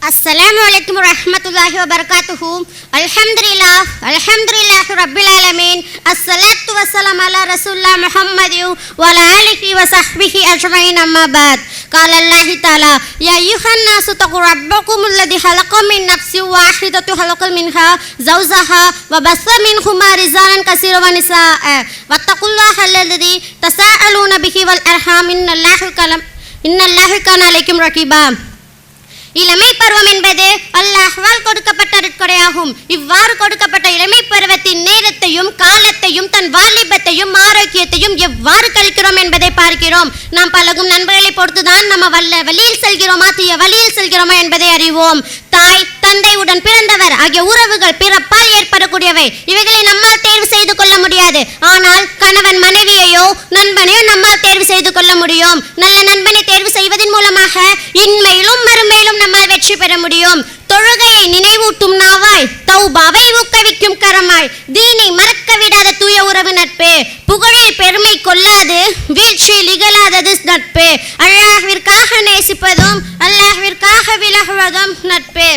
Assalamualaikum warahmatullahi wabarakatuh. Alhamdulillah rabbil alamin. Assalatu wassalamu ala rasulillah Muhammadin wa ala alihi wa sahbihi ajma'in, amma ba'd. Qala Allah ta'ala, ya ayyuhan nasu taqu rabbakum alladhi khalaqakum min nafsin wahidatin khalaqal minha zawjaha wa bassa minhuma rijalan katsiran wa nisaa'a wattaqullaha alladhi tasaaluna bihi wal arham innallaha kana alaykum raqiba. இளமை பருவம் என்பது அல்லாஹ்வால் கொடுக்கப்பட்ட அருட்கொடையாகும். இவ்வாறு கொடுக்கப்பட்ட இளமை பருவத்தின் நேரத்தையும் காலத்தையும் தன் வாலிபத்தையும் ஆரோக்கியத்தையும் எவ்வாறு கழிக்கிறோம் என்பதை பார்க்கிறோம். நாம் பழகும் நண்பர்களை பொறுத்துதான் நம்ம வழியில் செல்கிறோமா தீய வழியில் செல்கிறோமா என்பதை அறிவோம். தாய் தந்தை உடன் பிறந்தவர் ஆகிய உறவுகள் பிறப்பால் ஏற்படக்கூடியவை. இவைகளை நம்மால் தேர்வு செய்து கொள்ள முடியாது. ஆனால் கணவன் மனைவியையோ நண்பனையோ நம்மால் தேர்வு செய்து கொள்ள முடியும். நல்ல நண்பனை தேர்வு செய்வதன் மூலமாக இன்மையிலும் மறுமையிலும் நம்மால் வெற்றி பெற முடியும். தொழுகையை நினைவூட்டும் நாவாய், தௌபாவை ஊக்குவிக்கும் கரமாய், தீனை மறக்க விடாத தூய உறவு நட்பு. புகழில் பெருமை கொள்ளாது, வீழ்ச்சியில் இகழாதது நட்பு. அல்லாஹ்விற்காக நேசிப்பதும் அல்லாஹ்விற்காக விலகுவதும் நட்பு.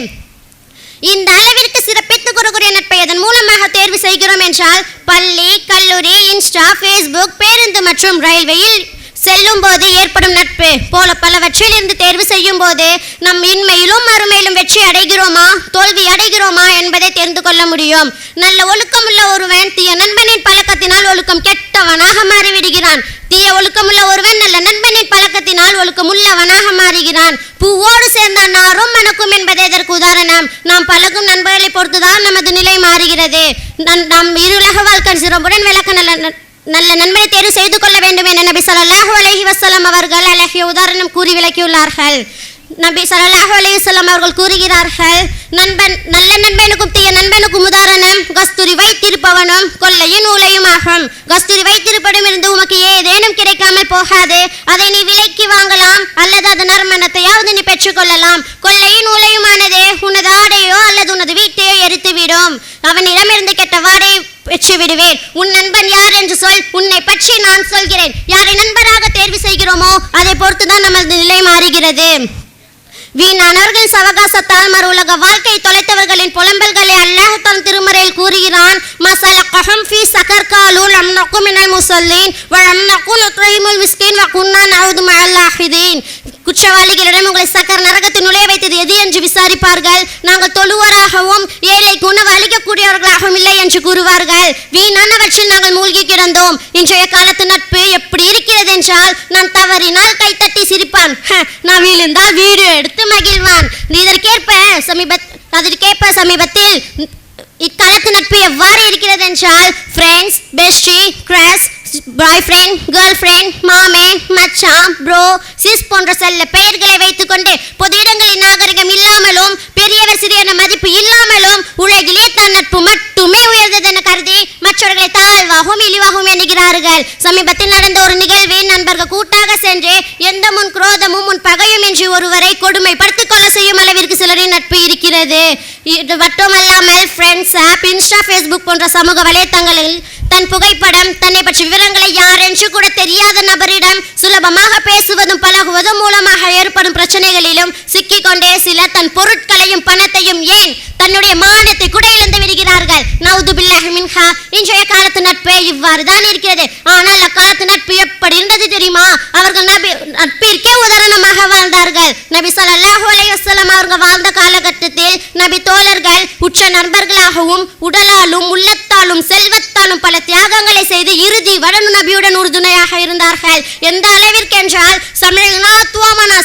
இந்த அளவிற்கு சிறப்பித்துக் கொடுக்கிற நட்பை அதன் மூலமாக தேர்வு செய்கிறோம் என்றால், பள்ளி, கல்லூரி, இன்ஸ்டா, ஃபேஸ்புக், பேருந்து மற்றும் ரயில்வேயில் செல்லும் போது ஏற்படும் நட்பு போல பலவற்றில் இருந்து தேர்வு செய்யும் போது நம் இன்மையிலும் மறுமையிலும் வெற்றி அடைகிறோமா தோல்வி அடைகிறோமா என்பதை தெரிந்து கொள்ள முடியும். நல்ல ஒழுக்கம் உள்ள ஒருவன் தீய நண்பனின் பழக்கத்தினால் ஒழுக்கம் கெட்டவனாக மாறிவிடுகிறான். தீய ஒழுக்கமுள்ள ஒருவன் நல்ல நண்பனின் பழக்கத்தினால் ஒழுக்கம் உள்ளவனாக மாறுகிறான். பூவோடு சேர்ந்த நாரும் மணக்கும் என்பதே இதற்கு உதாரணம். நாம் பழகும் நண்பர்களை பொறுத்துதான் நமது நிலை மாறுகிறது. நாம் இருளக வாழ்க்கை சிறப்புடன் விளக்க நல்ல நண்பனை தேர்வு செய்து கொள்ள வேண்டும் என நபி ஸல்லல்லாஹு அலைஹி வஸல்லம் அவர்கள் அழகிய உதாரணம் கூறி விளக்கியுள்ளார்கள். நபி ஸல்லல்லாஹு அலைஹி வஸல்லம் அவர்கள் கூறுகிறார்கள், நல்ல நண்பனுக்கும் தீய நண்பனுக்கும் உதாரணம் கஸ்தூரி வைத்திருப்பவனும் கொள்ளையின் ஊளையும் ஆகும். கஸ்தூரி வைத்திருப்படமிருந்து உமக்கு ஏதேனும் கிடைக்காமல் போகாது. அதை நீ விலைக்கு வாங்கலாம் அல்லது அதன் நறுமணத்தையாவது நீ பெற்றுக்கொள்ளலாம். கொள்ளையின் ஊளையுமானது உனது ஆடையோ அல்லது உனது வீட்டையோ எரித்துவிடும். அவனிடமிருந்து கெட்ட வாடை பெற்று விடுவேன். உன் நண்பன் யார் என்று சொல், உன்னை பற்றி நான் சொல்கிறேன். யாரை நண்பராக தேர்வு செய்கிறோமோ அதை பொறுத்துதான் நமது நிலை மாறுகிறது. வீணானவர்களின் சவகாசத்தால் மறு உலக வாழ்க்கை தொலைத்தவர்களின் புலம்பல்களை அல்லாஹ் தன் திருமறையில் கூறுகிறான். மஸலகஹும் ஃபீ ஸகர் காலூ லம் நகு மினல் முஸல்லீன் வ லம் நகு நுத்இமுல் மிஸ்கீன் வ குன்னா நஊது மஅல் லாஹிதீன். குற்றவாளிகளிடம் உங்களை சக்கர் நரகத்தில் நுழைய வைத்தது எது என்று விசாரிப்பார்கள். நாங்கள் தொழுவராகவும் ஏழைக்கு உணவு அளிக்கக்கூடியவர்களாகவும் இல்லை என்று கூறுவார்கள். வீணானவற்றில் நாங்கள் மூழ்கி கிடந்தோம். இன்றைய காலத்து நட்பு எப்படி இருக்கிறது என்றால், நான் தவறினால் கைத்தட்டி சிரிப்பான், நான் விழுந்தால் வீடியோ எடுத்து மகிழ்வான். அதற்கேற்ப சமீபத்தில் இக்காலத்து நட்பு எவ்வாறு இருக்கிறது என்றால், ஃப்ரெண்ட்ஸ், பெஸ்டி, கிரஷ், பாய் ஃப்ரெண்ட், கேர்ள் ஃப்ரெண்ட், மாமே, மச்சான், ப்ரோ, சிஸ் போன்ற செல்ல பெயர்களை வைத்துக்கொண்டு பொது இடங்களில் நாகரிகம் இல்லாமலும் பெரியவர் சிறியன மதிப்பு இல்லாமலும் உலகிலே தன் நட்பு மட்டுமே உயர்ந்தது என கருதி மற்றவர்களை தாழ்வாகவும் இழிவாகவும் எண்ணுகிறார்கள். சமீபத்தில் நடந்த ஒரு நிகழ்வில் நண்பர்கள் கூட்டாக சென்று எந்த முன் குரோதமும் முன் பகையும் என்று ஒருவரை கொடுமைப்படுத்திக் கொள்ள செய்யும் அளவிற்கு சிலரின் நட்பு இருக்கிறது. இது மட்டுமல்லாமல் ஃப்ரெண்ட்ஸ் ஆப், இன்ஸ்டா, ஃபேஸ்புக் போன்ற சமூக வலைத்தளங்களில் தன் புகைப்படம், தன்னை பற்றி விவரங்களை யார் என்று கூட தெரியாத நபரிடம் சுலபமாக பேசுவதும் பழகுவதும் மூலமாக ஏற்படும் பிரச்சனைகளிலும் சிக்கிக்கொண்டே சிலர் தன் பொருட்களையும் பணத்தையும் ஏன் தன்னுடைய மானத்தை கூட இழந்து விடுகிறார்கள். நவுது பில்லாஹி மின்ஹா. இன்றைய காலத்து நட்பே இவ்வாறு தான் இருக்கிறது. ஆனால் அக்காலத்து நட்பு எப்படி இருந்தது தெரியுமா? அவர்கள் நட்பிற்கே உதாரணமாக வாழ்ந்தார்கள். நபி ஸல்லல்லாஹு அலைஹி வஸல்லம் அவர்கள் வாழ்ந்த காலகட்டத்தில் நபி தோழர்கள் உற்ற நண்பர்களாகவும் உடலாலும் உள்ளத்தாலும் செல்வத்தாலும் பல தியாகங்களை செய்து இறுதி வடனு நபியுடன் உறுதுணையாக இருந்தார்கள். எந்த அளவிற்கு என்றால்,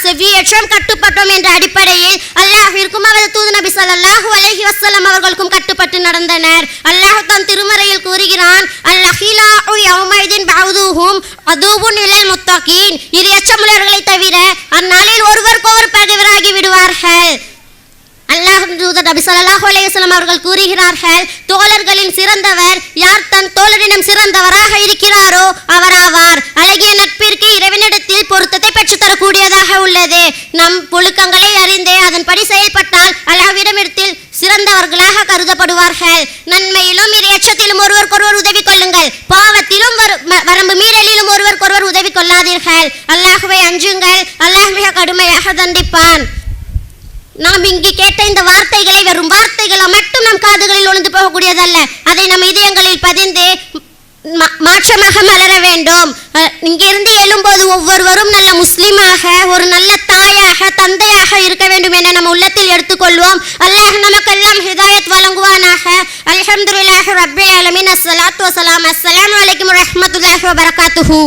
செவ்வியற்றம் கட்டுப்பட்டோம் என்ற அடிப்படையில் அல்லாஹ்விற்கும் அவரது தூது நபி ஸல்லல்லாஹு அலைஹி வஸல்லம் அவர்களுக்கும் கட்டுப்பட்டு நடந்தனர். அல்லாஹ் தன் திருமறையில் கூறுகிறான், அல்-அஹிலாஉ யௌமைதின் பஅதுஹும் அதுவுன் லில் முத்தகீன். இறையச்சமுள்ளவர்களை தவிர அந்நாளில் ஒருவருக்கொருவர் பகைவராகி விடுவார்கள். அல்லாஹ் தூதர் நபி ஸல்லல்லாஹு அலைஹி வஸல்லம் அவர்கள் கூறுகிறார்கள், தோழர்களின் சிறந்தவர் யார் தன் தோழரிடம் சிறந்தவராக இருக்கிறாரோ அவராவார். அழகிய நட்பிற்கு இறைவனிடத்தில் பொருத்தத்தை பெற்றுத்தரக்கூடியதாக உள்ளது. நம் ஒழுக்கங்களை அறிந்தே அதன்படி செயல்பட்டால் அல்லாஹ்விடமிடத்தில் சிறந்தவர்களாக கருதப்படுவார்கள். நன்மையிலும் இறையச்சத்திலும் ஒருவருக்கொருவர் உதவி கொள்ளுங்கள். பாவத்திலும் வரம்பு மீறலிலும் ஒருவருக்கொருவர் உதவி கொள்ளாதீர்கள். அல்லாஹ்வை அஞ்சுங்கள். அல்லாஹ் மிக கடுமையாக தண்டிப்பான். நாம் இங்கு கேட்ட இந்த வார்த்தைகளை வெறும் வார்த்தைகளை மட்டும் நம் காதுகளில் ஒளிந்து போகக்கூடியதல்ல, அதை நம் இதயங்களில் பதிந்து மாற்றமாக மலர வேண்டும். இங்கிருந்து எழும்போது ஒவ்வொருவரும் நல்ல முஸ்லிமாக, ஒரு நல்ல தாயாக, தந்தையாக இருக்க வேண்டும் என நம்ம உள்ளத்தில் எடுத்துக்கொள்வோம். அல்லாஹ் நமக்கெல்லாம் ஹிதாயத் வழங்குவானாக. அல்ஹம்துலில்லாஹி ரப்பில் ஆலமீன். அஸ்ஸலாத்து வஸ்ஸலாம். அஸ்ஸலாமு அலைக்கும் வரஹ்மத்துல்லாஹி வபரகாத்துஹு.